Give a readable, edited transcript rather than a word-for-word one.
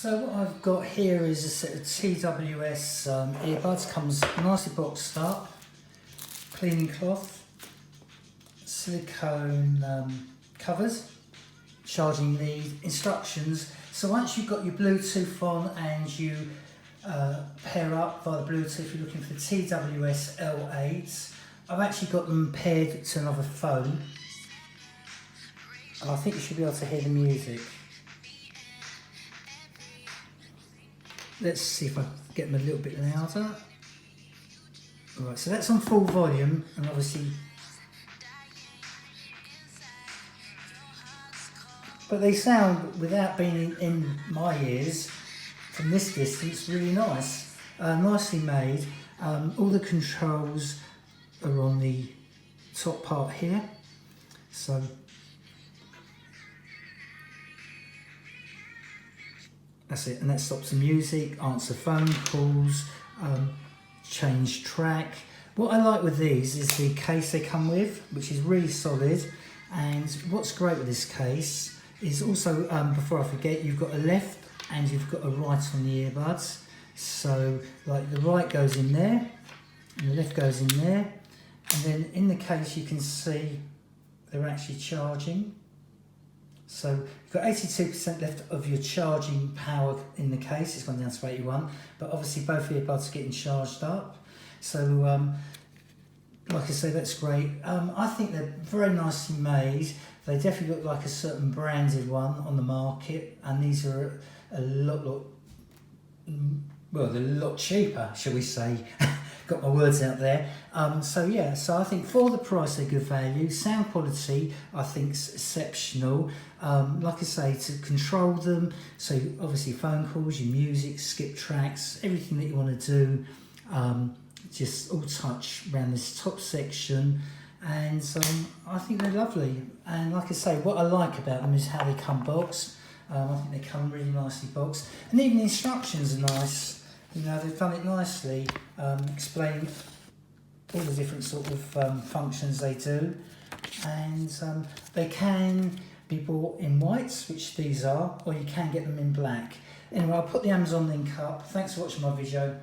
So what I've got here is a set of TWS earbuds, comes nicely boxed up, cleaning cloth, silicone covers, charging lead, instructions. So once you've got your Bluetooth on and you pair up via the Bluetooth, you're looking for the TWS L8s. I've actually got them paired to another phone, and I think you should be able to hear the music. Let's see if I get them a little bit louder. Alright, so that's on full volume, and obviously, but they sound, without being in my ears, from this distance, really nice. Nicely made. All the controls are on the top part here. So that's it, and that stops the music, answer phone calls, change track. What I like with these is the case they come with, which is really solid. And what's great with this case is also, before I forget, you've got a left and you've got a right on the earbuds. So like the right goes in there and the left goes in there, and then in the case you can see they're actually charging. So you've got 82% left of your charging power in the case. It's gone down to 81, but obviously both earbuds are getting charged up. So like I say, that's great. I think they're very nicely made. They definitely look like a certain branded one on the market, and these are a lot well, they're a lot cheaper, shall we say. Got my words out there. So yeah, so I think for the price they're good value. Sound quality I think's exceptional. Like I say, to control them, so obviously phone calls, your music, skip tracks, everything that you want to do, just all touch around this top section. And I think they're lovely. And like I say, what I like about them is how they come boxed. I think they come really nicely boxed, and even the instructions are nice. You know, they've done it nicely, explaining all the different sort of functions they do. And they can be bought in whites, which these are, or you can get them in black. Anyway, I'll put the Amazon link up. Thanks for watching my video.